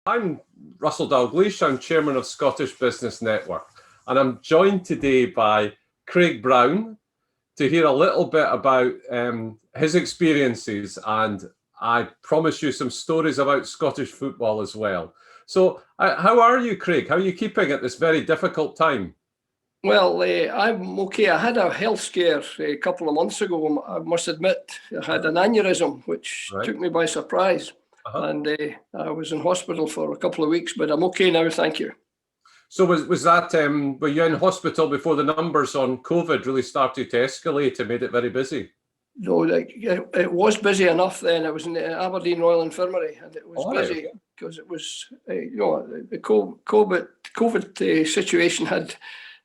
I'm Russell Dalgleish. I'm chairman of Scottish Business Network, and I'm joined today by Craig Brown to hear a little bit about his experiences, and I promise you some stories about Scottish football as well. So how are you, Craig? How are you keeping at this very difficult time? Well, I'm okay. I had a health scare a couple of months ago. I must admit, I had an aneurysm, which took me by surprise. And I was in hospital for a couple of weeks, but I'm okay now, thank you. So was that, were you in hospital before the numbers on COVID really started to escalate and made it very busy? No, it was busy enough then. I was in the Aberdeen Royal Infirmary, and it was busy because it was, the COVID situation had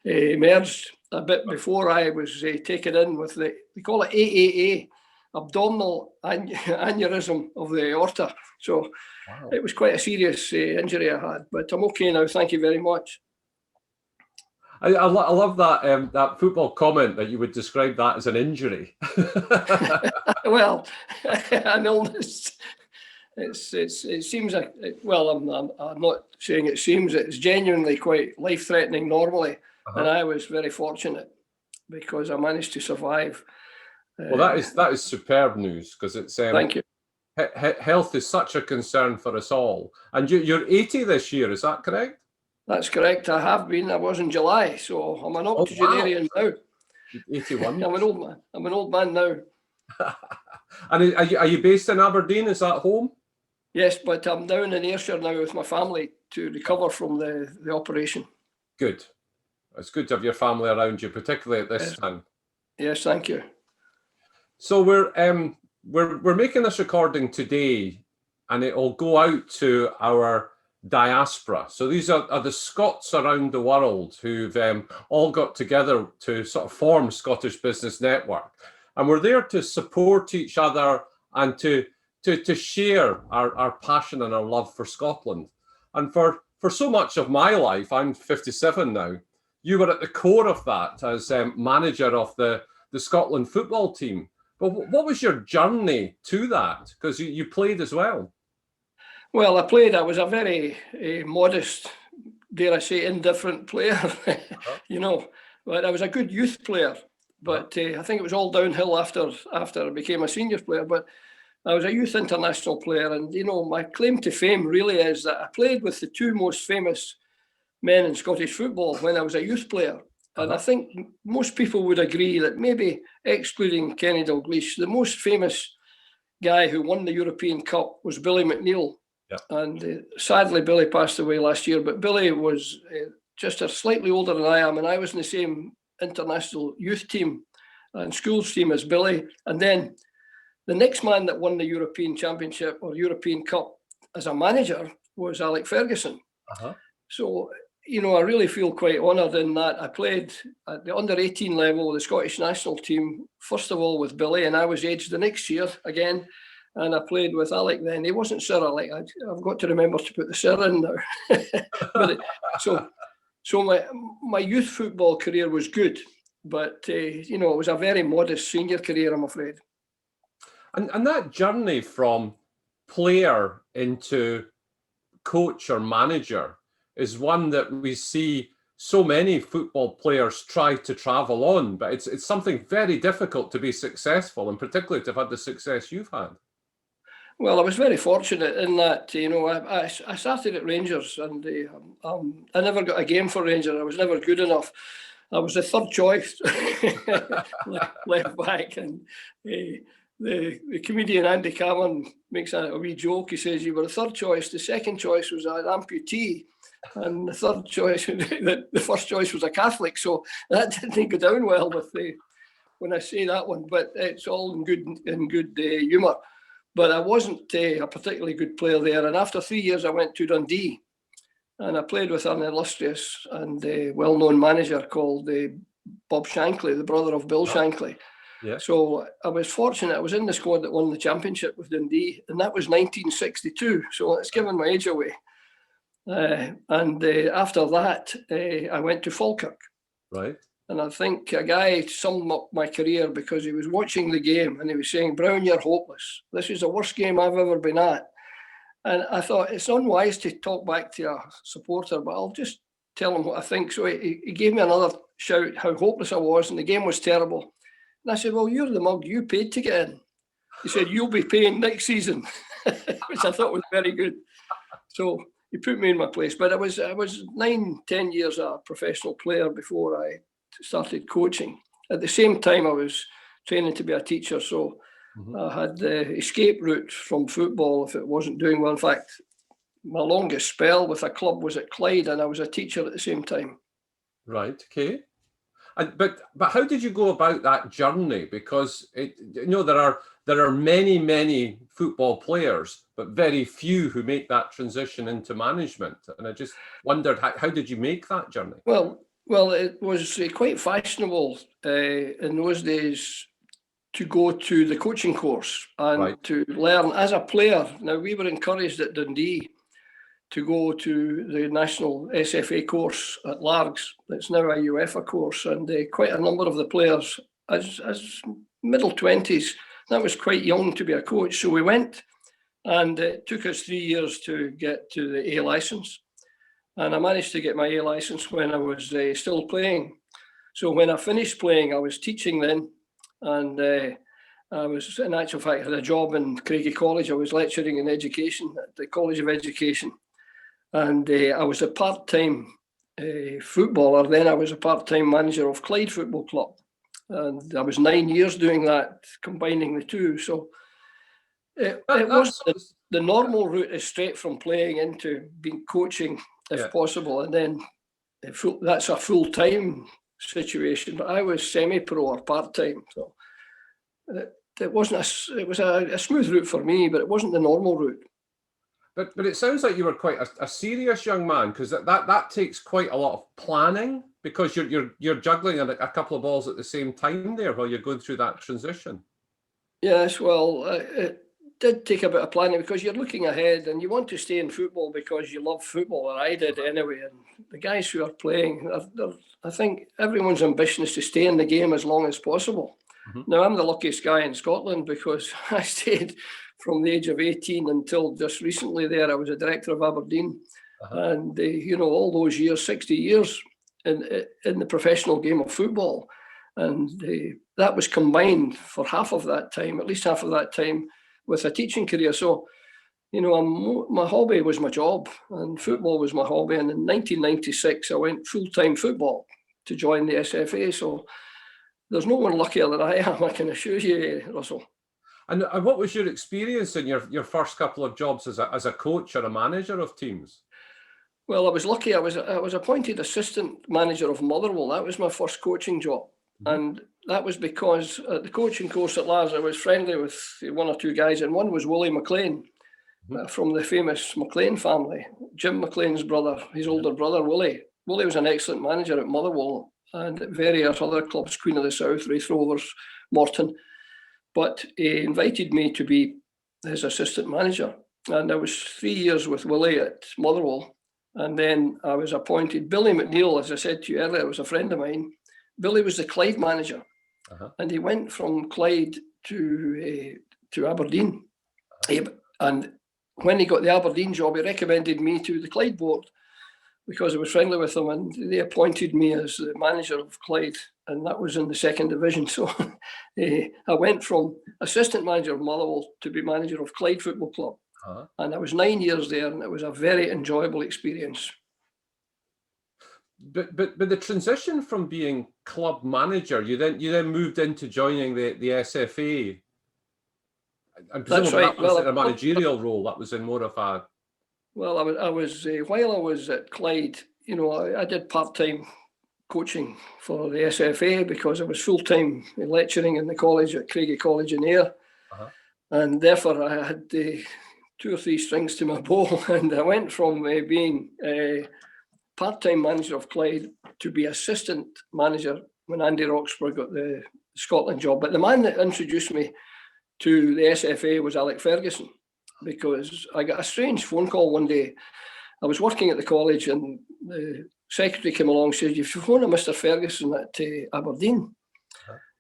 emerged a bit before I was taken in with they call it AAA, abdominal aneurysm of the aorta. So it was quite a serious injury I had, but I'm okay now. Thank you very much. I love that that football comment that you would describe that as an injury. Well, an illness. It seems like, well, I'm not saying it seems, it's genuinely quite life-threatening normally. And I was very fortunate because I managed to survive. Well, that is superb news, because it's thank you. Health is such a concern for us all. And you're 80 this year, is that correct? That's correct. I have been. I was in July, so I'm an octogenarian now. 81. I'm an old man. I'm an old man now. And are you based in Aberdeen? Is that home? Yes, but I'm down in Ayrshire now with my family to recover from the operation. Good. It's good to have your family around you, particularly at this time. Yes, thank you. So we're making this recording today, and it will go out to our diaspora. So these are the Scots around the world who've all got together to sort of form Scottish Business Network, and we're there to support each other and to share our passion and our love for Scotland. And for so much of my life, I'm 57 now. You were at the core of that as manager of the Scotland football team. But what was your journey to that? Because you played as well. Well, I played. I was a very modest, dare I say, indifferent player, but I was a good youth player. But I think it was all downhill after I became a senior player. But I was a youth international player. And, my claim to fame really is that I played with the two most famous men in Scottish football when I was a youth player. And I think most people would agree that maybe excluding Kenny Dalglish, the most famous guy who won the European Cup was Billy McNeill. Yeah. And sadly, Billy passed away last year, but Billy was just a slightly older than I am. And I was in the same international youth team and schools team as Billy. And then the next man that won the European Championship or European Cup as a manager was Alec Ferguson. So, I really feel quite honoured in that. I played at the under-18 level, the Scottish national team, first of all with Billy, and I was aged the next year again, and I played with Alec then. He wasn't Sir Alec. I've got to remember to put the Sir in now. So my youth football career was good, but, it was a very modest senior career, I'm afraid. And that journey from player into coach or manager is one that we see so many football players try to travel on, but it's something very difficult to be successful, and particularly to have had the success you've had. Well, I was very fortunate in that, I started at Rangers, and I never got a game for Rangers. I was never good enough. I was the third choice left back, and the comedian Andy Cameron makes a wee joke. He says, you were the third choice. The second choice was an amputee. And the third choice, the first choice was a Catholic. So that didn't go down well with when I say that one. But it's all in good humour. But I wasn't a particularly good player there. And after 3 years, I went to Dundee. And I played with an illustrious and well-known manager called Bob Shankly, the brother of Bill Shankly. Yeah. So I was fortunate. I was in the squad that won the championship with Dundee, and that was 1962. So it's given my age away. And after that, I went to Falkirk. Right. And I think a guy summed up my career because he was watching the game and he was saying, Brown, you're hopeless. This is the worst game I've ever been at. And I thought it's unwise to talk back to a supporter, but I'll just tell him what I think. So he gave me another shout how hopeless I was, and the game was terrible. And I said, well, you're the mug, you paid to get in. He said, you'll be paying next season, which I thought was very good. So he put me in my place. But I was 9-10 years a professional player before I started coaching. At the same time, I was training to be a teacher. So I had the escape route from football if it wasn't doing well. In fact, my longest spell with a club was at Clyde, and I was a teacher at the same time. Right. Okay. But how did you go about that journey? Because there are many football players, but very few who make that transition into management. And I just wondered, how did you make that journey? Well, it was quite fashionable in those days to go to the coaching course and to learn as a player. Now, we were encouraged at Dundee to go to the national SFA course at Largs. It's now a UEFA course, and quite a number of the players, as middle 20s, that was quite young to be a coach. So we went, and it took us 3 years to get to the A licence. And I managed to get my A licence when I was still playing. So when I finished playing, I was teaching then, and I was, in actual fact, had a job in Craigie College. I was lecturing in education at the College of Education. And I was a part-time footballer. Then I was a part-time manager of Clyde Football Club. And I was 9 years doing that, combining the two. So it was the normal route is straight from playing into being coaching, if possible. And then that's a full-time situation. But I was semi-pro or part-time. So it was a smooth route for me, but it wasn't the normal route. But it sounds like you were quite a serious young man, because that takes quite a lot of planning, because you're juggling a couple of balls at the same time there while you're going through that transition. Yes, well, it did take a bit of planning, because you're looking ahead and you want to stay in football because you love football, or I did anyway. And the guys who are playing, I think everyone's ambition is to stay in the game as long as possible. Now, I'm the luckiest guy in Scotland, because I stayed from the age of 18 until just recently there. I was a director of Aberdeen. And, all those years, 60 years in the professional game of football. And that was combined for half of that time, at least half of that time, with a teaching career. So, my hobby was my job, and football was my hobby. And in 1996, I went full-time football to join the SFA. So there's no one luckier than I am, I can assure you, Russell. And what was your experience in your first couple of jobs as a coach or a manager of teams? Well, I was lucky. I was appointed assistant manager of Motherwell. That was my first coaching job. And that was because at the coaching course at Largs, I was friendly with one or two guys, and one was Willie McLean from the famous McLean family. Jim McLean's brother, his older brother, Willie. Willie was an excellent manager at Motherwell and at various other clubs, Queen of the South, Raith Rovers, Morton. But he invited me to be his assistant manager. And I was 3 years with Willie at Motherwell. And then I was appointed. Billy McNeil, as I said to you earlier, was a friend of mine. Billy was the Clyde manager. And he went from Clyde to Aberdeen. And when he got the Aberdeen job, he recommended me to the Clyde board because I was friendly with them, and they appointed me as the manager of Clyde, and that was in the second division. So I went from assistant manager of Motherwell to be manager of Clyde Football Club. And I was 9 years there, and it was a very enjoyable experience. But the transition from being club manager, you then moved into joining the SFA. And presumably that was a managerial role. That was in more of a... Well, I was while I was at Clyde, I did part-time coaching for the SFA because I was full-time lecturing in the college at Craigie College in Ayr. And therefore I had 2 or 3 strings to my bow. And I went from being a part-time manager of Clyde to be assistant manager when Andy Roxburgh got the Scotland job. But the man that introduced me to the SFA was Alec Ferguson, because I got a strange phone call one day. I was working at the college and the secretary came along and said, "You've phoned a Mr. Ferguson at Aberdeen."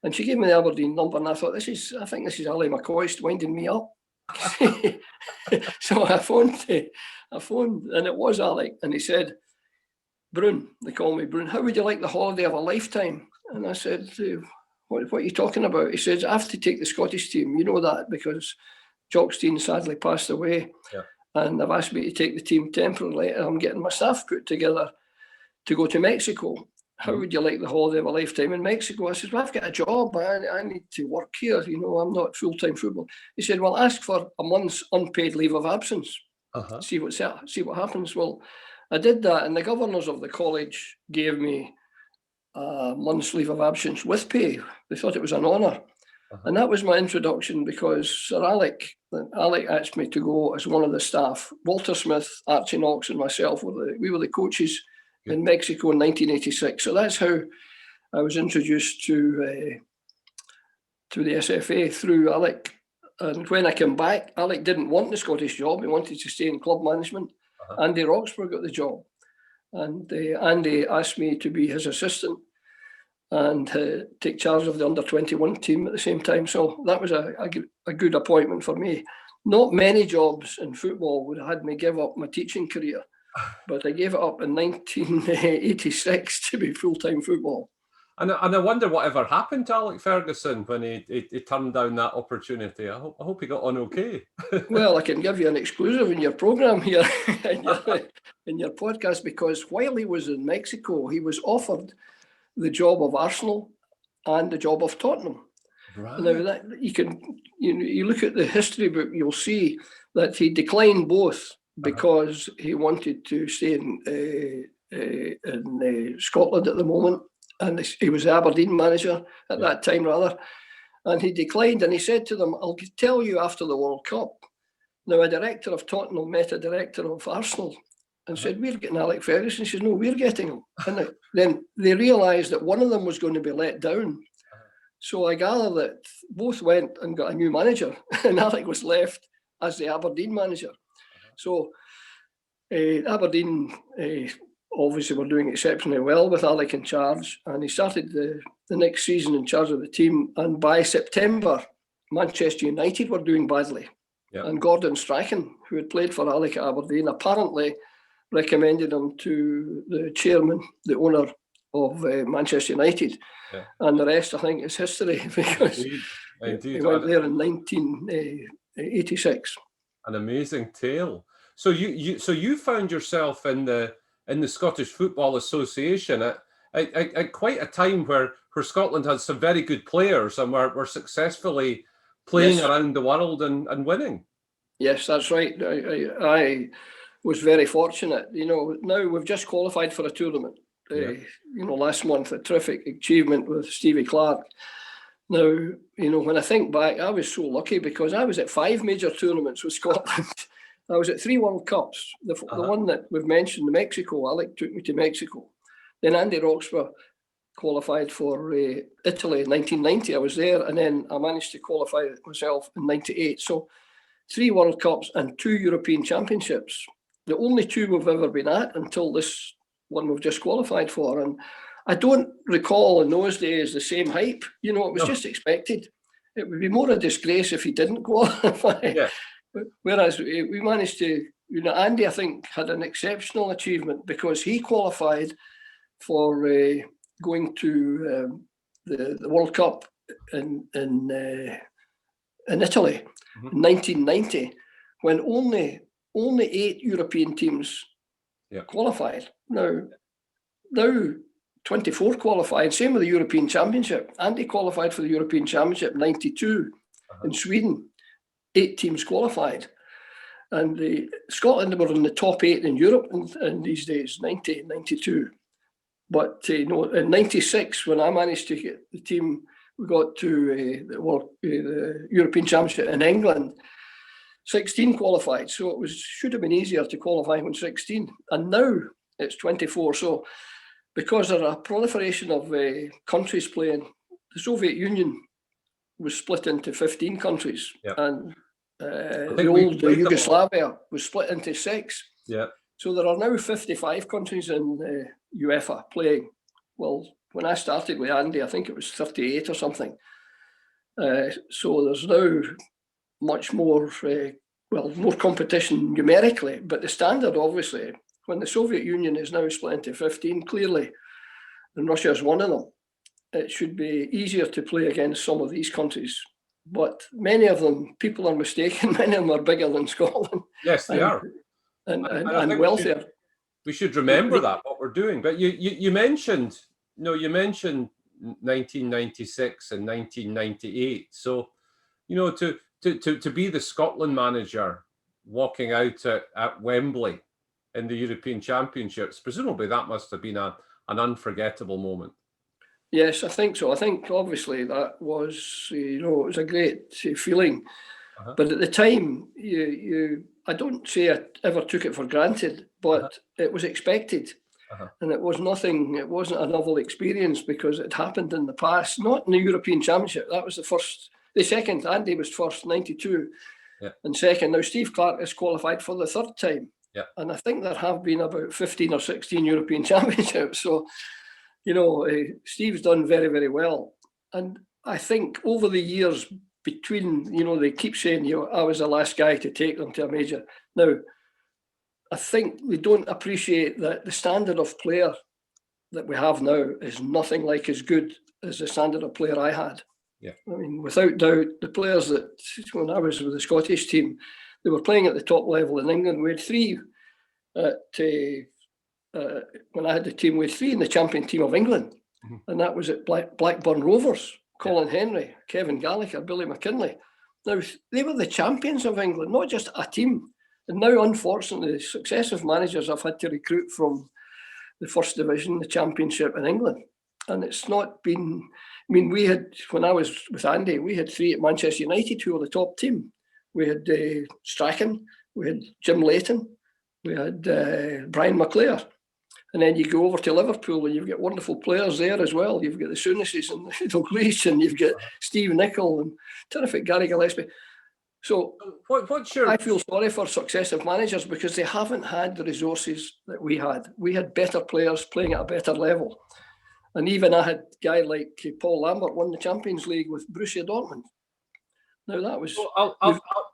And she gave me the Aberdeen number, and I thought, I think this is Ali McCoist winding me up. So I phoned, and it was Alec, and he said, Brun, they call me Brun, how would you like the holiday of a lifetime? And I said, what are you talking about? He says, I have to take the Scottish team. You know that because Jock Stein sadly passed away. Yeah. And they've asked me to take the team temporarily. I'm getting my staff put together to go to Mexico. How would you like the holiday of a lifetime in Mexico? I said, well, I've got a job. I need to work here. You know, I'm not full-time football. He said, well, ask for a month's unpaid leave of absence. See what happens. Well, I did that, and the governors of the college gave me a month's leave of absence with pay. They thought it was an honour. And that was my introduction, because Sir Alec asked me to go as one of the staff. Walter Smith, Archie Knox and myself, we were the coaches in Mexico in 1986. So that's how I was introduced to the SFA through Alec. And when I came back, Alec didn't want the Scottish job. He wanted to stay in club management. Andy Roxburgh got the job. And Andy asked me to be his assistant and take charge of the under-21 team at the same time. So that was a good appointment for me. Not many jobs in football would have had me give up my teaching career, but I gave it up in 1986 to be full-time football. And I wonder whatever happened to Alec Ferguson when he turned down that opportunity. I hope he got on okay. Well, I can give you an exclusive in your programme here, in your podcast, because while he was in Mexico, he was offered the job of Arsenal and the job of Tottenham. Right. Now that you look at the history book, you'll see that he declined both because he wanted to stay in Scotland at the moment, and he was the Aberdeen manager at that time, rather. And he declined, and he said to them, "I'll tell you after the World Cup." Now, a director of Tottenham met a director of Arsenal and said, "We're getting Alec Ferguson." He says, "No, we're getting him." And then they realised that one of them was going to be let down. So I gather that both went and got a new manager, and Alec was left as the Aberdeen manager. So Aberdeen obviously were doing exceptionally well with Alec in charge, and he started the next season in charge of the team. And by September, Manchester United were doing badly. Yeah. And Gordon Strachan, who had played for Alec at Aberdeen, apparently recommended him to the chairman, the owner of Manchester United. Yeah. And the rest, I think, is history, because Indeed. He went there in 1986. An amazing tale. So you found yourself in the Scottish Football Association at quite a time where Scotland had some very good players and were successfully playing around the world and winning. Yes, that's right. I was very fortunate. You know, now we've just qualified for a tournament. Last month, a terrific achievement with Stevie Clarke. Now, you know, when I think back, I was so lucky because I was at 5 major tournaments with Scotland. I was at 3 World Cups. The one that we've mentioned, Mexico, Alec took me to Mexico. Then Andy Roxburgh qualified for Italy in 1990. I was there, and then I managed to qualify myself in 98. So 3 World Cups and 2 European Championships. The only 2 we've ever been at until this one we've just qualified for. And I don't recall in those days the same hype. You know, it was just expected. It would be more a disgrace if he didn't qualify. Yeah. Whereas we managed to, you know, Andy, I think, had an exceptional achievement because he qualified for going to the World Cup in Italy in 1990, when only 8 European teams qualified. Now 24 qualified. Same with the European Championship. Andy qualified for the European Championship in 92 in Sweden. 8 teams qualified. And Scotland were in the top 8 in Europe in these days, 90, 92. But in 96, when I managed to get the team, we got to the European Championship in England, 16 qualified. So it should have been easier to qualify when 16. And now it's 24. So because of a proliferation of countries playing, the Soviet Union was split into 15 countries. Yep. And the old Yugoslavia was split into 6. Yeah. So there are now 55 countries in UEFA playing. Well, when I started with Andy, I think it was 38 or something. So there's now much more, more competition numerically, but the standard, obviously, when the Soviet Union is now split into 15, clearly, and Russia is one of them, it should be easier to play against some of these countries. But many of them, people are mistaken, many of them are bigger than Scotland. Yes, they are. And wealthier. We should remember that, what we're doing. But you mentioned, you mentioned 1996 and 1998. So, to be the Scotland manager walking out at Wembley in the European Championships, presumably that must have been an unforgettable moment. Yes, I think so. I think obviously that was, it was a great feeling. But at the time, I don't say I ever took it for granted, but it was expected. And it was nothing, it wasn't a novel experience because it happened in the past, not in the European Championship. That was the second. Andy was first, 92. And second, now Steve Clarke is qualified for the third time. And I think there have been about 15 or 16 European Championships. So, Steve's done very, very well. And I think over the years between, they keep saying, I was the last guy to take them to a major. Now, I think we don't appreciate that the standard of player that we have now is nothing like as good as the standard of player I had. I mean, without doubt, the players that, when I was with the Scottish team, they were playing at the top level in England. We had three when I had the team, we had three in the champion team of England. And that was at Blackburn Rovers, Colin Henry, Kevin Gallagher, Billy McKinlay. Now, they were the champions of England, not just a team. And now, unfortunately, successive managers have had to recruit from the first division, the championship in England. And it's not been, we had, when I was with Andy, we had three at Manchester United who were the top team. We had Strachan, we had Jim Leighton, we had Brian McClare. And then you go over to Liverpool and you've got wonderful players there as well. You've got the Souness's and the Dalglish, and you've got Steve Nicol and terrific Gary Gillespie. So I feel sorry for successive managers because they haven't had the resources that we had. We had better players playing at a better level. And even I had a guy like Paul Lambert won the Champions League with Borussia Dortmund. Now that was...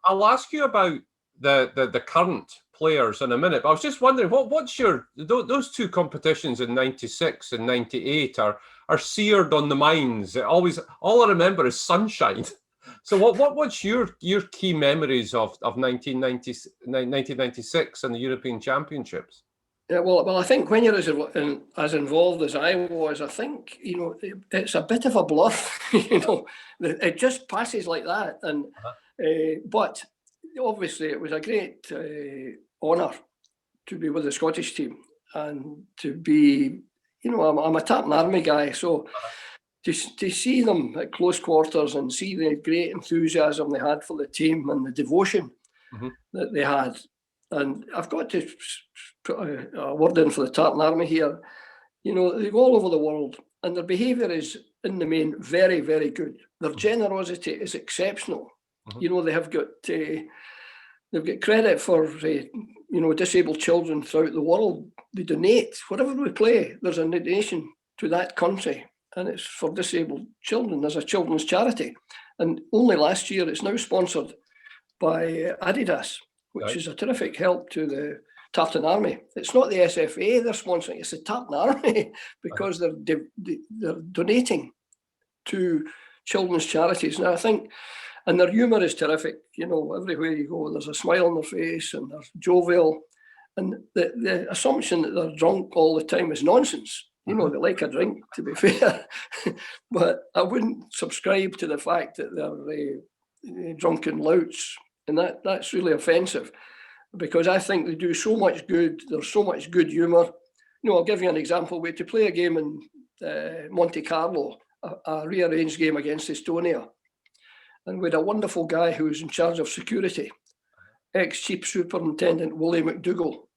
I'll ask you about the current players in a minute, but I was just wondering, what's your... Those two competitions in 96 and 98 are seared on the minds. All I remember is sunshine. So what's your key memories of 1996 and the European Championships? Yeah, well, I think when you're as involved as I was, I think, it's a bit of a blur, it just passes like that. And but obviously it was a great honour to be with the Scottish team and to be, I'm a Tartan Army guy, so to see them at close quarters and see the great enthusiasm they had for the team and the devotion that they had. And I've got to put a word in for the Tartan Army here. They go all over the world and their behaviour is, in the main, very, very good. Their generosity is exceptional. They have got they've got credit for disabled children throughout the world. They donate wherever we play. There's a donation to that country, and it's for disabled children. There's a children's charity, and only last year it's now sponsored by Adidas, which is a terrific help to the Tartan Army. It's not the SFA they're sponsoring; it's the Tartan Army because they're donating to children's charities. Now I think. And their humour is terrific. Everywhere you go, there's a smile on their face and they're jovial. And the assumption that they're drunk all the time is nonsense. They like a drink, to be fair. But I wouldn't subscribe to the fact that they're drunken louts. And that's really offensive because I think they do so much good. There's so much good humour. I'll give you an example. We had to play a game in Monte Carlo, a rearranged game against Estonia. And we had a wonderful guy who was in charge of security, ex-Chief Superintendent Willie McDougall.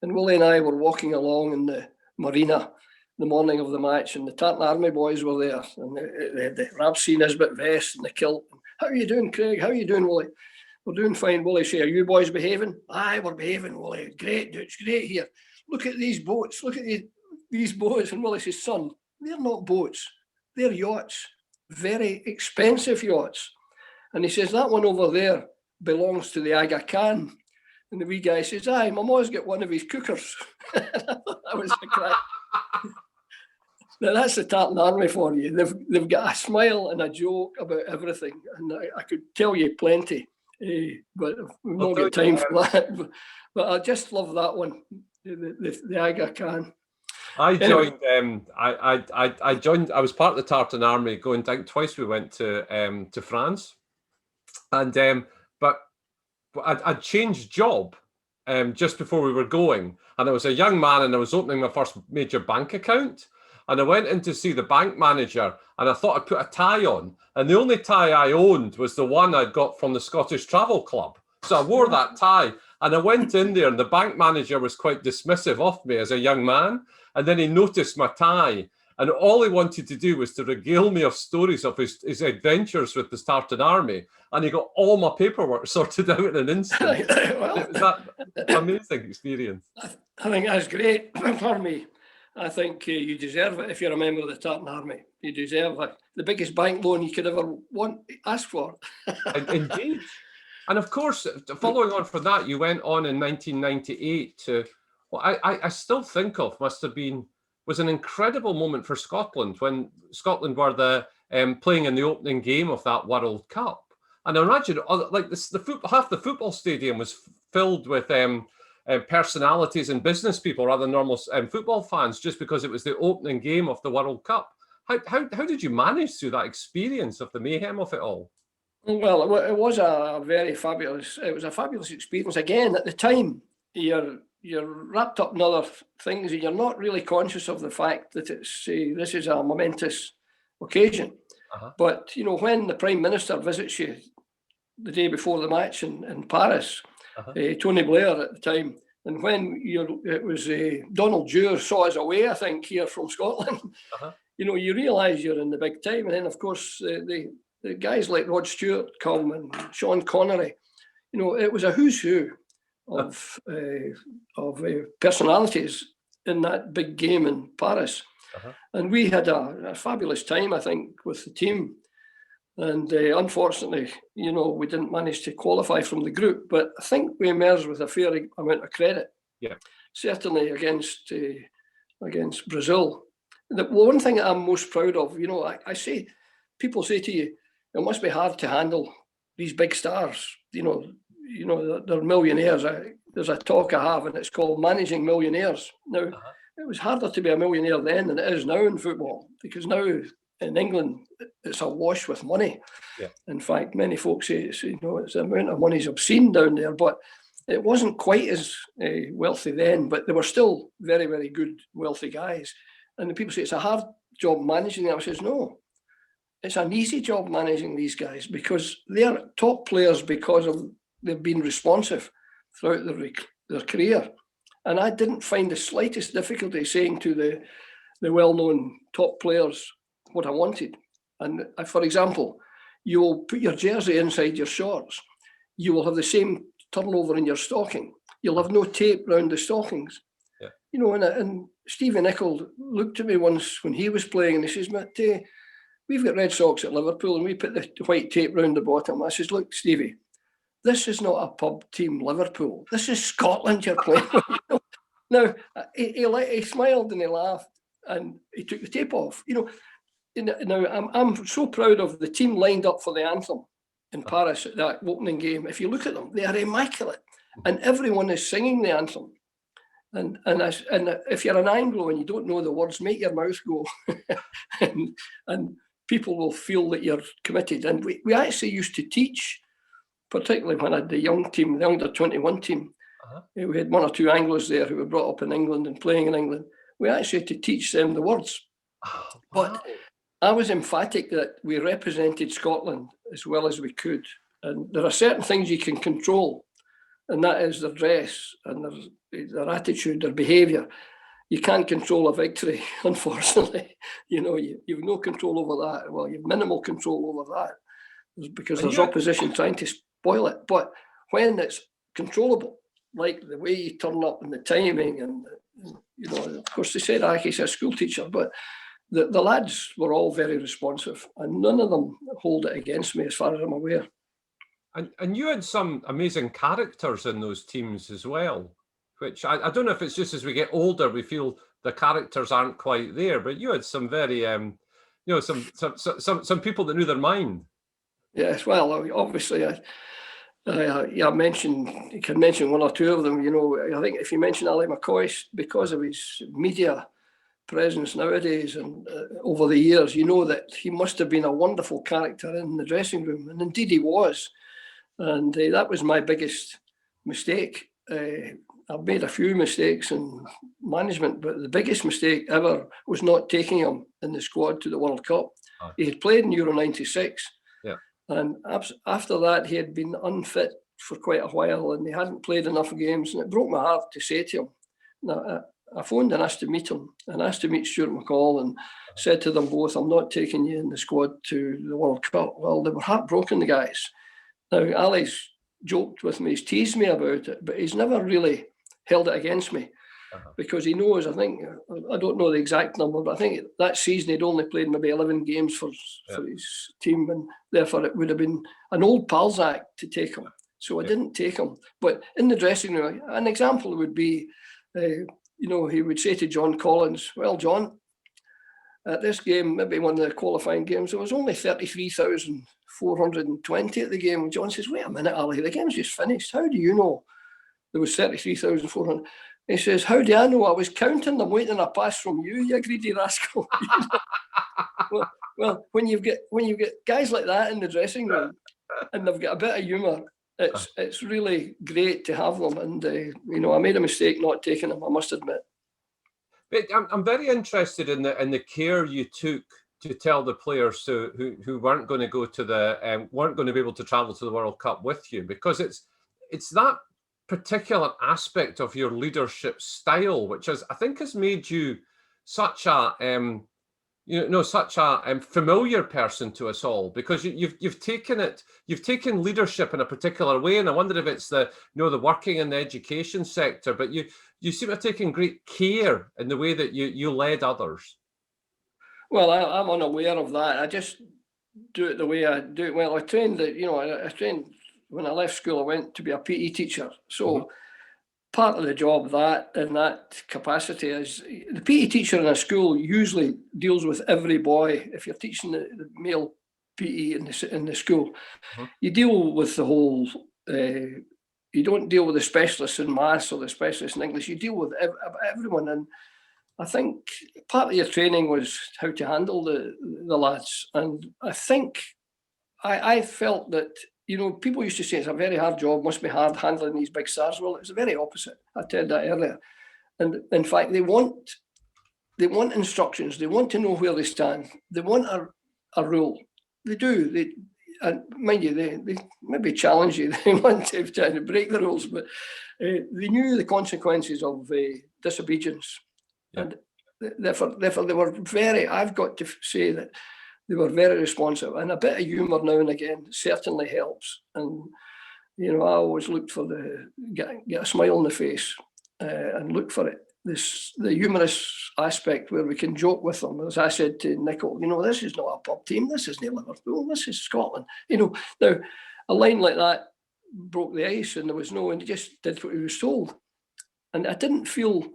And Willie and I were walking along in the marina the morning of the match, and the Tartan Army boys were there. And they had the Rab C. Nisbet vest and the kilt. How are you doing, Craig? How are you doing, Willie? We're doing fine, Willie. Say, are you boys behaving? Aye, we're behaving, Willie. Great, it's great here. Look at these boats. Look at these boats. And Willie says, son, they're not boats. They're yachts. Very expensive yachts. And he says, that one over there belongs to the Aga Khan. And the wee guy says, aye, my ma's got one of his cookers. That was a crack. Now, that's the Tartan Army for you. They've got a smile and a joke about everything. And I could tell you plenty, but we've not got time for that. But I just love that one, the Aga Khan. I joined. I joined. I was part of the Tartan Army. Going down twice, we went to France, and but I'd changed job just before we were going, and I was a young man, and I was opening my first major bank account, and I went in to see the bank manager, and I thought I'd put a tie on, and the only tie I owned was the one I'd got from the Scottish Travel Club, so I wore that tie. And I went in there, and the bank manager was quite dismissive of me as a young man. And then he noticed my tie. And all he wanted to do was to regale me of stories of his adventures with the Tartan Army. And he got all my paperwork sorted out in an instant. Well, it was that amazing experience. I think that's great for me. I think you deserve it if you're a member of the Tartan Army. You deserve it. The biggest bank loan you could ever ask for. Indeed. And of course, following on from that, you went on in 1998 to what I still think of was an incredible moment for Scotland when Scotland were playing in the opening game of that World Cup. And I imagine half the football stadium was filled with personalities and business people rather than normal football fans, just because it was the opening game of the World Cup. How did you manage through that experience of the mayhem of it all? Well, it was a fabulous experience. Again, at the time, you're wrapped up in other things, and you're not really conscious of the fact that this is a momentous occasion. Uh-huh. But when the Prime Minister visits you the day before the match in Paris, uh-huh. Tony Blair at the time, and when it was Donald Dewar saw us away, I think, here from Scotland. Uh-huh. You realise you're in the big time, and then of course the guys like Rod Stewart come and Sean Connery. It was a who's who of personalities in that big game in Paris. Uh-huh. And we had a fabulous time, I think, with the team. And unfortunately, we didn't manage to qualify from the group, but I think we emerged with a fair amount of credit. Yeah, certainly against Brazil. The one thing that I'm most proud of, people say to you, it must be hard to handle these big stars. They're millionaires. There's a talk I have, and it's called Managing Millionaires. Now, uh-huh. It was harder to be a millionaire then than it is now in football, because now in England it's awash with money. Yeah. In fact, many folks say it's the amount of money is obscene down there, but it wasn't quite as wealthy then. But they were still very, very good, wealthy guys. And the people say it's a hard job managing them. I says no. It's an easy job managing these guys because they're top players because they've been responsive throughout their career. And I didn't find the slightest difficulty saying to the well-known top players what I wanted. And for example, you will put your jersey inside your shorts. You will have the same turnover in your stocking. You'll have no tape around the stockings. Yeah. And Stevie Nicol looked at me once when he was playing and he says, "Mate, we've got red socks at Liverpool and we put the white tape round the bottom." I says, "Look, Stevie, this is not a pub team, Liverpool. This is Scotland you're playing with." Now, he smiled and he laughed and he took the tape off. Now, I'm so proud of the team lined up for the anthem in Paris at that opening game. If you look at them, they are immaculate. And everyone is singing the anthem. And if you're an Anglo and you don't know the words, make your mouth go. and people will feel that you're committed. And we actually used to teach, particularly when I had the young team, the under 21 team. Uh-huh. We had one or two Anglos there who were brought up in England and playing in England. We actually had to teach them the words. Oh, wow. But I was emphatic that we represented Scotland as well as we could. And there are certain things you can control, and that is their dress and their attitude, their behaviour. You can't control a victory, unfortunately. You've no control over that. Well, you've minimal control over that because there's opposition trying to spoil it. But when it's controllable, like the way you turn up and the timing, and of course they said Aki's a school teacher, but the lads were all very responsive, and none of them hold it against me as far as I'm aware. And you had some amazing characters in those teams as well, which I don't know if it's just as we get older, we feel the characters aren't quite there, but you had some very, some people that knew their mind. Yes, well, obviously, you can mention one or two of them. I think if you mention Ali McCoist, because of his media presence nowadays and over the years, that he must have been a wonderful character in the dressing room, and indeed he was. And that was my biggest mistake. I've made a few mistakes in management, but the biggest mistake ever was not taking him in the squad to the World Cup. Oh. He had played in Euro 96. Yeah. And after that, he had been unfit for quite a while and he hadn't played enough games. And it broke my heart to say to him. Now, I phoned and asked to meet him and asked to meet Stuart McCall and said to them both, I'm not taking you in the squad to the World Cup. Well, they were heartbroken, the guys. Now, Ali's joked with me, he's teased me about it, but he's never really held it against me because he knows, I don't know the exact number, but I think that season he'd only played maybe 11 games for his team, and therefore it would have been an old pal's act to take him. So I didn't take him. But in the dressing room, an example would be, he would say to John Collins, well, John, at this game, maybe one of the qualifying games, there was only 33,420 at the game. And John says, wait a minute, Ali, the game's just finished. How do you know there was 33,400? He says, how do I know? I was counting them, waiting a pass from you, you greedy rascal. well, when you get guys like that in the dressing room and they've got a bit of humour, it's really great to have them. And, I made a mistake not taking them, I must admit. But I'm very interested in the care you took to tell the players who weren't going to go to weren't going to be able to travel to the World Cup with you, because it's that particular aspect of your leadership style which I think has made you such a familiar person to us all, because you've taken leadership in a particular way, and I wonder if it's the working in the education sector, but you seem to have taken great care in the way that you led others. Well, I'm unaware of that. I just do it the way I do it. Well, I trained when I left school. I went to be a PE teacher, so part of the job in that capacity is the PE teacher in a school usually deals with every boy. If you're teaching the male PE in the school, you deal with the whole. You don't deal with the specialists in maths or the specialists in English. You deal with everyone, and I think part of your training was how to handle the lads. And I think I felt that. People used to say it's a very hard job, must be hard handling these big SARS. Well, it's the very opposite. I said that earlier. And in fact, they want instructions. They want to know where they stand. They want a rule. They do. And mind you, they maybe challenge you. They want to try to break the rules, but they knew the consequences of disobedience. Yeah. And therefore, they were very, I've got to say that they were very responsive, and a bit of humour now and again certainly helps. And I always looked for get a smile on the face and look for it. The humorous aspect where we can joke with them. As I said to Nicol, this is not a pub team. This isn't Liverpool. This is Scotland. Now a line like that broke the ice, and and he just did what he was told. And I didn't feel.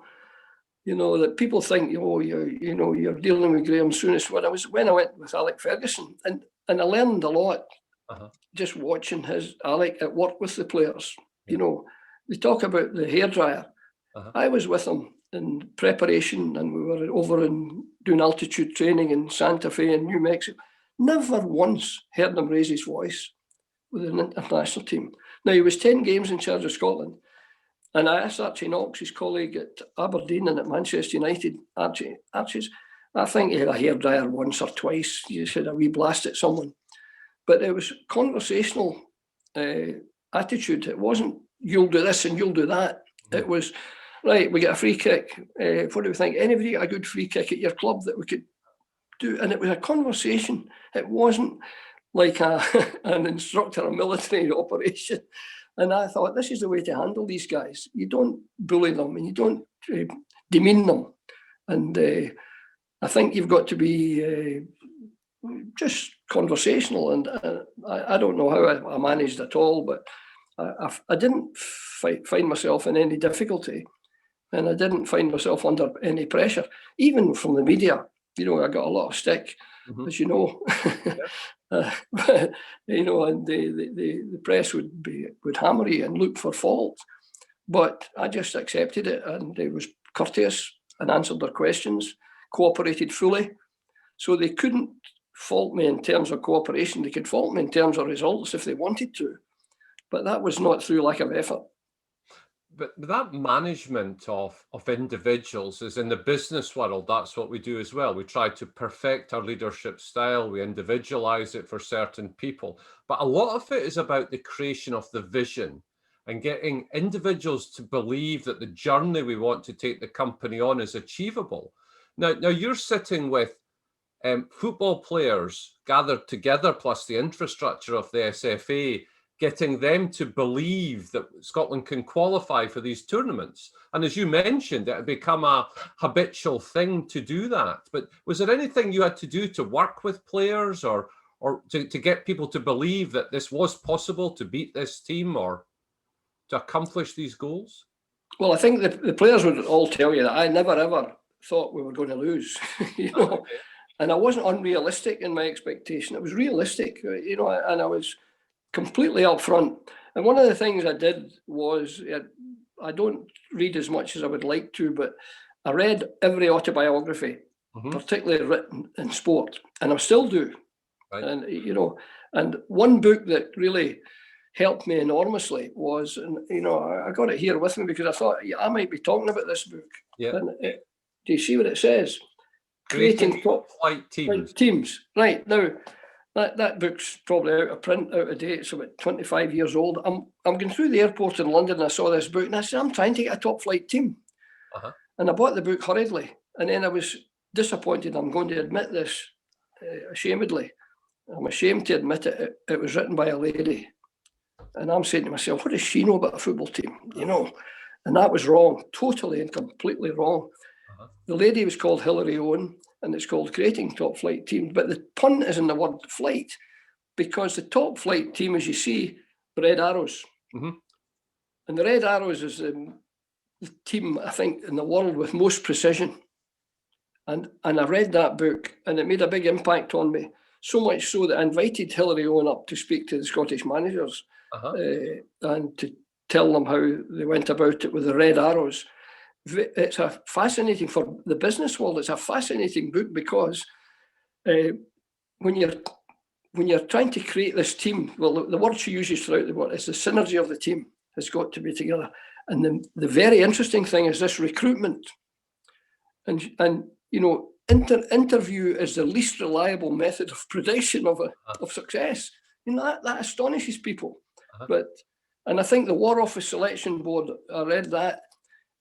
That people think, you're dealing with Graham Souness. When I went with Alec Ferguson, and I learned a lot just watching Alec at work with the players. They talk about the hairdryer. I was with him in preparation, and we were over and doing altitude training in Santa Fe in New Mexico. Never once heard him raise his voice with an international team. Now, he was 10 games in charge of Scotland. And I asked Archie Knox, his colleague at Aberdeen and at Manchester United, Archie's, I think he had a hairdryer once or twice. He said a wee blast at someone. But it was conversational attitude. It wasn't, you'll do this and you'll do that. It was, right, we get a free kick. What do we think? Anybody got a good free kick at your club that we could do? And it was a conversation. It wasn't like an instructor, a military operation. And I thought, this is the way to handle these guys. You don't bully them and you don't demean them. And I think you've got to be just conversational, and I don't know how I managed at all, but I didn't find myself in any difficulty, and I didn't find myself under any pressure, even from the media. You know, I got a lot of stick, as you know. You know, and the press would hammer you and look for fault, but I just accepted it, and it was courteous and answered their questions, cooperated fully. So they couldn't fault me in terms of cooperation. They could fault me in terms of results if they wanted to, but that was not through lack of effort. But that management of individuals is in the business world. That's what we do as well. We try to perfect our leadership style. We individualize it for certain people. But a lot of it is about the creation of the vision and getting individuals to believe that the journey we want to take the company on is achievable. Now you're sitting with football players gathered together, plus the infrastructure of the SFA, getting them to believe that Scotland can qualify for these tournaments. And as you mentioned, it had become a habitual thing to do that. But was there anything you had to do to work with players or to get people to believe that this was possible to beat this team or to accomplish these goals? Well, I think the players would all tell you that I never, ever thought we were going to lose, you know. Okay. And I wasn't unrealistic in my expectation. It was realistic, you know, and I was completely upfront. And one of the things I did was, I don't read as much as I would like to, but I read every autobiography, particularly written in sport, and I still do. Right. And, you know, and one book that really helped me enormously was, and, you know, I got it here with me because I thought I might be talking about this book. Yeah. And do you see what it says? Creating top flight teams. Teams. Right. Now, that book's probably out of print, out of date. It's about 25 years old. I'm going through the airport in London and I saw this book and I said, I'm trying to get a top flight team. And I bought the book hurriedly. And then I was disappointed. I'm going to admit this ashamedly. I'm ashamed to admit it. It was written by a lady. And I'm saying to myself, what does she know about a football team? You know, and that was wrong, totally and completely wrong. The lady was called Hilary Owen, and it's called Creating Top Flight Teams. But the pun is in the word flight, because the top flight team, as you see, the Red Arrows. And the Red Arrows is the team, I think, in the world with most precision. And I read that book, and it made a big impact on me. So much so that I invited Hilary Owen up to speak to the Scottish managers and to tell them how they went about it with the Red Arrows. It's a fascinating, for the business world, it's a fascinating book because when you're trying to create this team, well, the word she uses throughout the book is the synergy of the team has got to be together. And the very interesting thing is this recruitment. And you know, interview is the least reliable method of prediction of success. You know, that astonishes people. And I think the War Office Selection Board, I read that,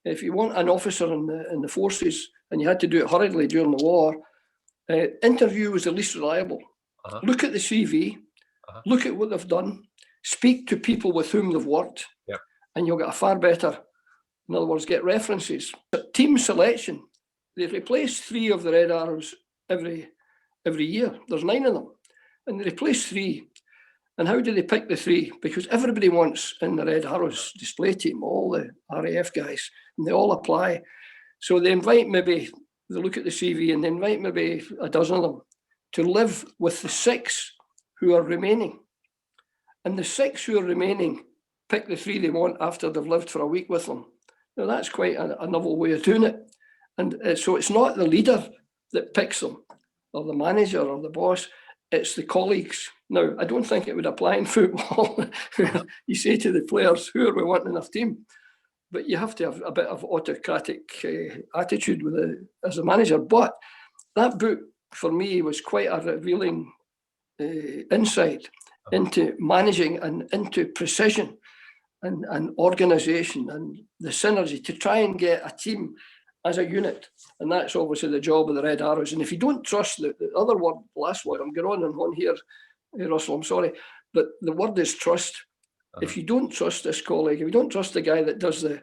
if you want an officer in the forces and you had to do it hurriedly during the war, interview was the least reliable. Look at the CV, look at what they've done, speak to people with whom they've worked, and you'll get a far better, in other words, get references. But team selection, they replace 3 of the Red Arrows every year. There's 9 of them, and they replace 3. And how do they pick the 3? Because everybody wants in the Red Arrows display team, all the RAF guys, and they all apply. So they invite they look at the CV and they invite maybe a dozen of them to live with the 6 who are remaining. And the 6 who are remaining pick the 3 they want after they've lived for a week with them. Now that's quite a novel way of doing it. And so it's not the leader that picks them, or the manager or the boss, it's the colleagues. Now, I don't think it would apply in football. You say to the players, who are we wanting in our team? But you have to have a bit of autocratic attitude as a manager. But that book, for me, was quite a revealing insight into managing and into precision and organisation and the synergy to try and get a team as a unit. And that's obviously the job of the Red Arrows. And if you don't trust the other word, last word, I'm going on here, Russell, I'm sorry, but the word is trust. If you don't trust this colleague, if you don't trust the guy that does the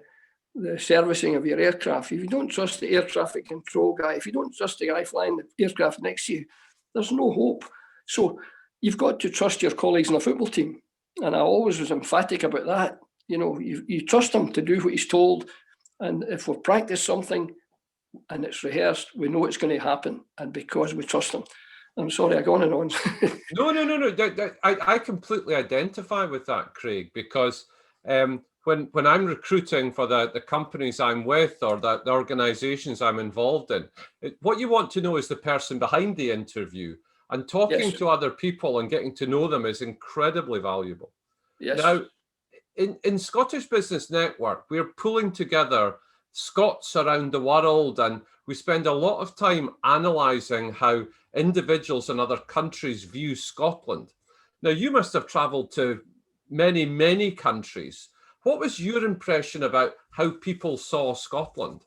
servicing of your aircraft, if you don't trust the air traffic control guy, if you don't trust the guy flying the aircraft next to you, there's no hope. So you've got to trust your colleagues in a football team. And I always was emphatic about that. You know, you trust him to do what he's told. And if we practice something and it's rehearsed, we know it's going to happen. And because we trust him. I'm sorry, I go on and on. No. I completely identify with that, Craig, because when I'm recruiting for the companies I'm with or the organizations I'm involved in, what you want to know is the person behind the interview, and talking to other people and getting to know them is incredibly valuable. Yes. Now, in Scottish Business Network, we're pulling together Scots around the world, and we spend a lot of time analysing how individuals in other countries view Scotland. Now, you must have travelled to many, many countries. What was your impression about how people saw Scotland?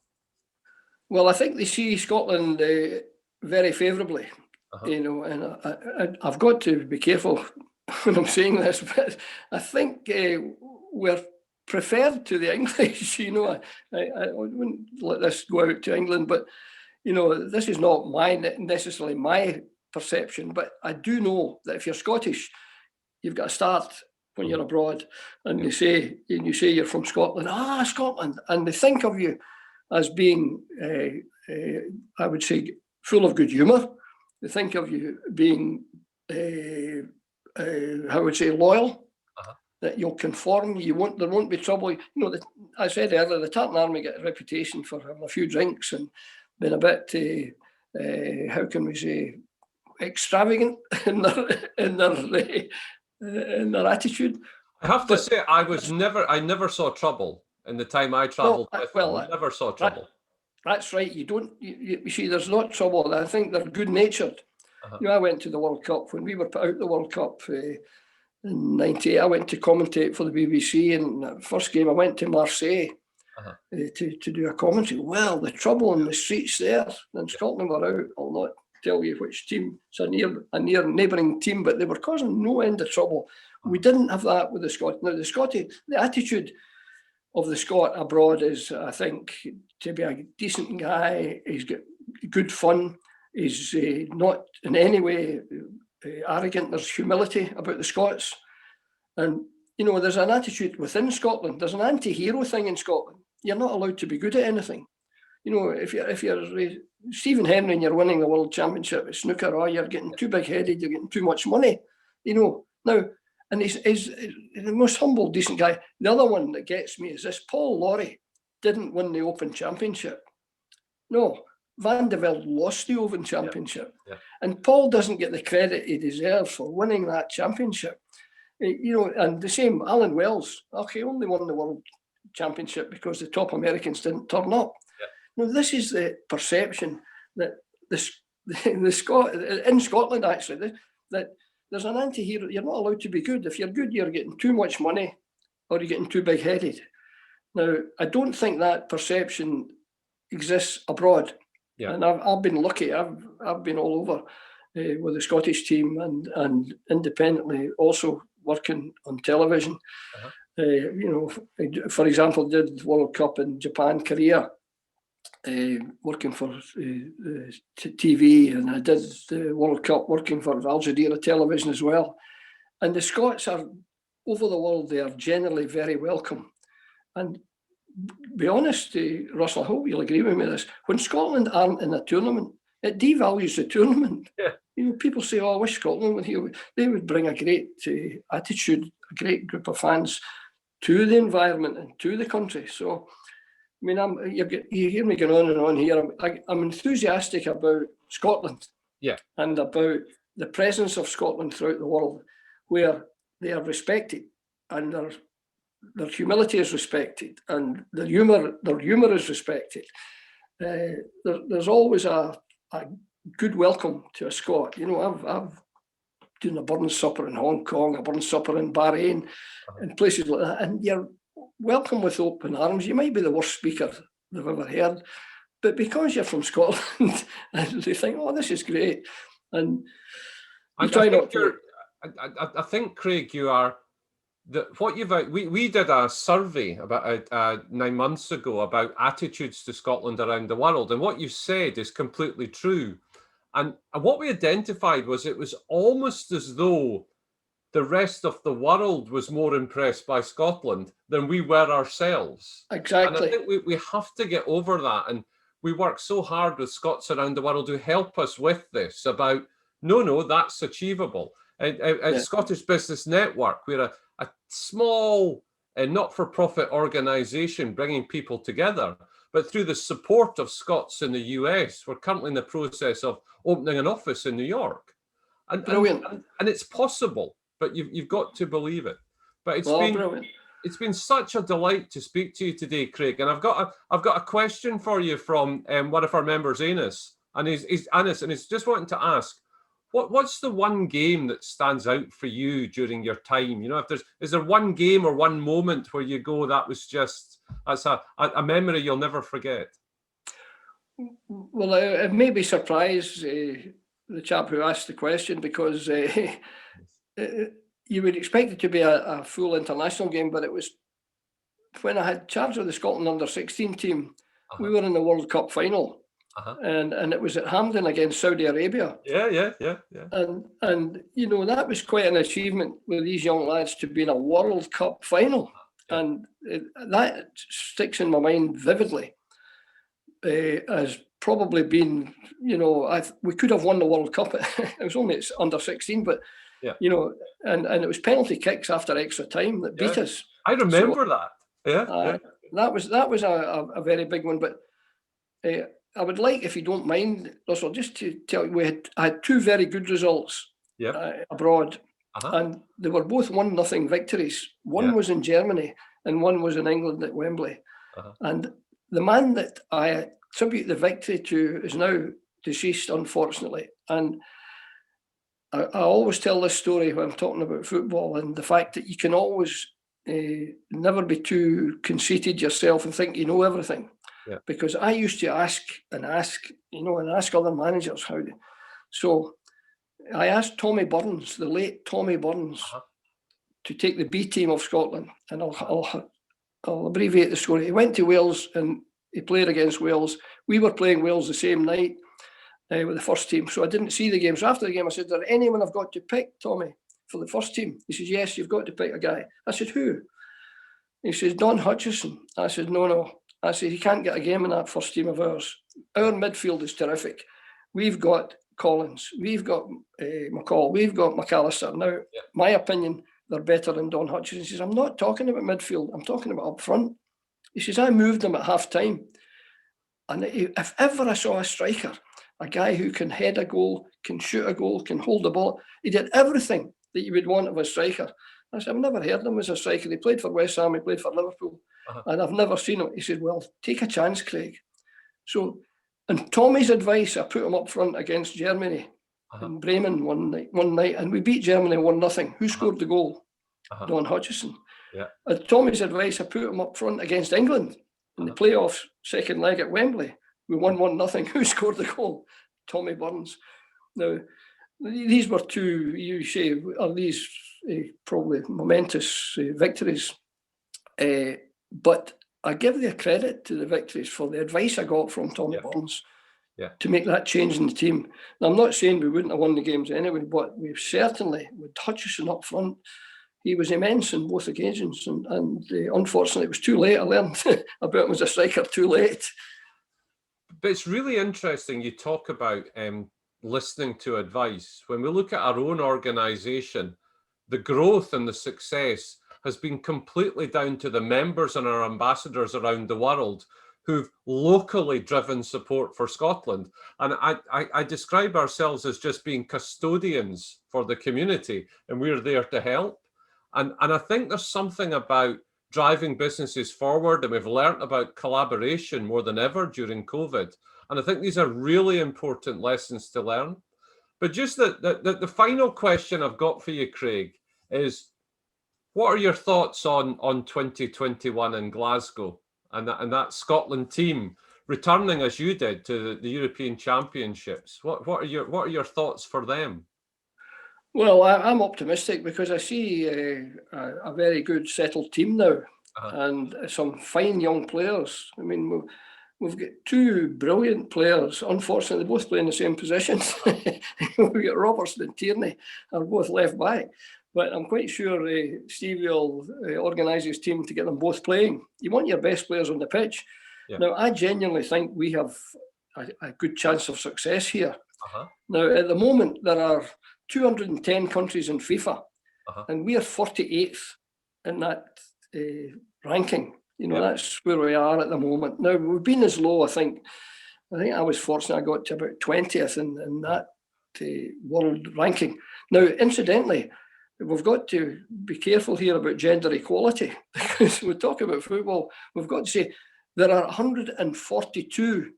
Well, I think they see Scotland very favourably. You know, and I've got to be careful when I'm saying this, but I think we're preferred to the English. You know, I wouldn't let this go out to England, but you know, this is not necessarily my perception. But I do know that if you're Scottish, you've got to start when you're abroad, and you say you're from Scotland. Scotland, and they think of you as being, I would say, full of good humour. They think of you being, I would say, loyal, that you'll conform. There won't be trouble. You know, I said earlier, the Tartan Army get a reputation for having a few drinks and being a bit, how can we say, extravagant in their attitude. I have to say, I never saw trouble in the time I travelled. Never saw trouble. That's right. You see, there's not trouble. I think they're good-natured. You know, I went to the World Cup when we were put out the World Cup in '98. I went to commentate for the BBC, and the first game I went to Marseille to do a commentary. Well, the trouble in the streets there, and Scotland were out. I'll not tell you which team. It's a near neighbouring team, but they were causing no end of trouble. We didn't have that with the Scot. Now, the attitude of the Scot abroad is, I think, to be a decent guy. He's got good fun. He's not in any way arrogant. There's humility about the Scots. And, you know, there's an attitude within Scotland. There's an anti-hero thing in Scotland. You're not allowed to be good at anything. You know, if you're Stephen Henry and you're winning the World Championship at snooker, or you're getting too big-headed, you're getting too much money. You know, now, and he's the most humble, decent guy. The other one that gets me is this: Paul Lawrie didn't win the Open Championship. No, Van de Velde lost the Open Championship. Yeah. And Paul doesn't get the credit he deserves for winning that championship. You know, and the same, Alan Wells, he only won the World Championship because the top Americans didn't turn up. Yeah. Now, this is the perception that in Scotland, actually, that there's an anti-hero. You're not allowed to be good. If you're good, you're getting too much money or you're getting too big-headed. Now, I don't think that perception exists abroad. Yeah. And I've been lucky. I've been all over with the Scottish team and independently also working on television. You know, for example, did World Cup in Japan, Korea, working for TV, and I did the World Cup working for Al Jazeera television as well. And the Scots are over the world. They are generally very welcome. And be honest, Russell, I hope you'll agree with me on this. When Scotland aren't in a tournament, it devalues the tournament. Yeah. You know, people say, "Oh, I wish Scotland were here." They would bring a great attitude, a great group of fans to the environment and to the country. So, I mean, you hear me going on and on here. I'm enthusiastic about Scotland, yeah, and about the presence of Scotland throughout the world, where they are respected and their humility is respected and their humour is respected. There's always a good welcome to a Scot. You know, I've done a burn supper in Hong Kong, a burn supper in Bahrain, and places like that, and you're welcome with open arms. You might be the worst speaker they've ever heard, but because you're from Scotland, and they think, "Oh, this is great," and I think, Craig, you are. We did a survey about 9 months ago about attitudes to Scotland around the world, and what you said is completely true. And what we identified was it was almost as though the rest of the world was more impressed by Scotland than we were ourselves. Exactly. And I think we have to get over that. And we work so hard with Scots around the world who help us with this about, no, that's achievable. At Scottish Business Network, we're a small not-for-profit organisation bringing people together. But through the support of Scots in the US, we're currently in the process of opening an office in New York. Brilliant. And it's possible, but you've got to believe it. But Brilliant. It's been such a delight to speak to you today, Craig. And I've got a question for you from one of our members, Anis, and he's just wanting to ask, what's the one game that stands out for you during your time? You know, is there one game or one moment where you go, that's a memory you'll never forget? Well, it may be surprise the chap who asked the question, because you would expect it to be a full international game, but it was when I had charge of the Scotland under-16 team. We were in the World Cup final, and it was at Hampden against Saudi Arabia. Yeah. And you know, that was quite an achievement with these young lads to be in a World Cup final, and that sticks in my mind vividly. As probably been, you know, we could have won the World Cup. It was only under 16, but you know, and it was penalty kicks after extra time that beat us. I remember that. Yeah. That was a very big one. But I would like, if you don't mind, Russell, just to tell you, I had two very good results abroad, and they were both 1-0 victories. One was in Germany, and one was in England at Wembley. And the man that I attribute the victory to is now deceased, unfortunately. And I always tell this story when I'm talking about football, and the fact that you can always never be too conceited yourself and think you know everything. Because I used to ask other managers how. So I asked Tommy Burns, the late Tommy Burns, to take the B team of Scotland, and I'll abbreviate the story. He went to Wales and he played against Wales. We were playing Wales the same night with the first team, so I didn't see the game. So after the game, I said, "Is there anyone I've got to pick, Tommy, for the first team?" He says, "Yes, you've got to pick a guy." I said, "Who?" He says, "Don Hutchison." I said, "No." I said, "He can't get a game in that first team of ours. Our midfield is terrific. We've got Collins, we've got McCall, we've got McAllister. Now, my opinion, they're better than Don Hutchison." He says, "I'm not talking about midfield. I'm talking about up front." He says, "I moved them at half time. And if ever I saw a striker, a guy who can head a goal, can shoot a goal, can hold the ball, he did everything that you would want of a striker." I said, "I've never heard him as a striker. He played for West Ham, he played for Liverpool, and I've never seen him." He said, "Well, take a chance, Craig." So, and Tommy's advice, I put him up front against Germany in Bremen one night, and we beat Germany 1-0. Who scored the goal? Don Hutchison. At Tommy's advice, I put him up front against England in the playoffs, second leg at Wembley. We won 1-0. Who scored the goal? Tommy Burns. Now, these were two, you say, are these probably momentous victories. But I give the credit to the victories for the advice I got from Tommy Burns to make that change in the team. Now, I'm not saying we wouldn't have won the games anyway, but we've certainly, with Hutchison up front, he was immense in both occasions. And unfortunately, it was too late. I learned about him as a striker too late. But it's really interesting you talk about listening to advice. When we look at our own organisation, the growth and the success has been completely down to the members and our ambassadors around the world who've locally driven support for Scotland. And I describe ourselves as just being custodians for the community, and we're there to help. And I think there's something about driving businesses forward, and we've learned about collaboration more than ever during COVID. And I think these are really important lessons to learn. But just the final question I've got for you, Craig, is what are your thoughts on 2021 in Glasgow and that Scotland team returning as you did to the European Championships? What are your thoughts for them? Well, I'm optimistic because I see a very good settled team now and some fine young players. I mean, we've got two brilliant players. Unfortunately, they both play in the same positions. We've got Robertson and Tierney are both left back. But I'm quite sure Stevie will organise his team to get them both playing. You want your best players on the pitch. Yeah. Now, I genuinely think we have a good chance of success here. Uh-huh. Now, at the moment, there are 210 countries in FIFA, Uh-huh. and we are 48th in that ranking. You know, Yeah. that's where we are at the moment. Now, we've been as low, I think I was fortunate I got to about 20th in that world ranking. Now, incidentally, we've got to be careful here about gender equality, because we talk about football. We've got to say there are 142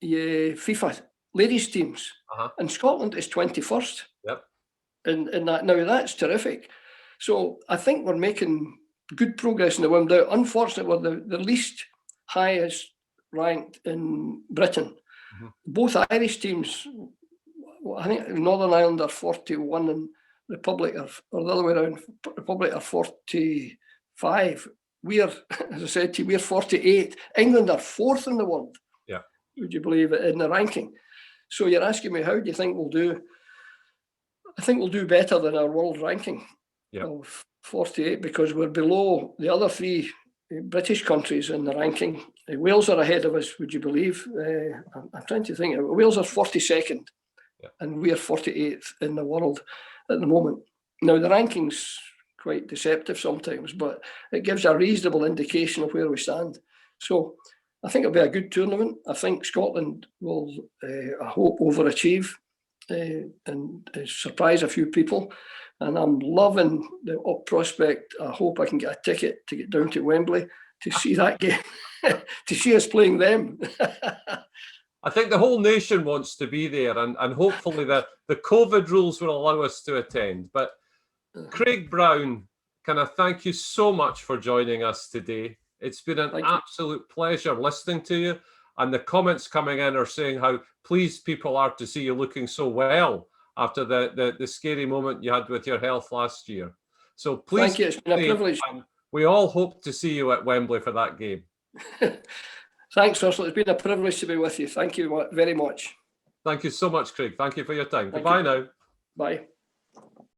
FIFA ladies teams, Uh-huh. and Scotland is 21st. Yep. In that. Now, that's terrific. So I think we're making good progress in the women. Now, unfortunately, we're the least highest ranked in Britain. Mm-hmm. Both Irish teams, I think Northern Ireland are 41 and Republic are, or the other way around, Republic are 45. We're, as I said to you, we're 48. England are 4th in the world. Yeah. Would you believe it, in the ranking? So you're asking me, how do you think we'll do? I think we'll do better than our world ranking of 48, because we're below the other three British countries in the ranking. Wales are ahead of us, would you believe? I'm trying to think. Wales are 42nd, and we are 48th in the world at the moment. Now, the ranking's quite deceptive sometimes, but it gives a reasonable indication of where we stand. So I think it'll be a good tournament. I think Scotland will, I hope, overachieve and surprise a few people. And I'm loving the prospect. I hope I can get a ticket to get down to Wembley to see that game, to see us playing them. I think the whole nation wants to be there, and hopefully the COVID rules will allow us to attend. But Craig Brown, can I thank you so much for joining us today? It's been an absolute pleasure listening to you, and the comments coming in are saying how pleased people are to see you looking so well after the scary moment you had with your health last year. So please, thank you. It's been a privilege. We all hope to see you at Wembley for that game. Thanks, Russell. It's been a privilege to be with you. Thank you very much. Thank you so much, Craig. Thank you for your time. Goodbye now. Bye.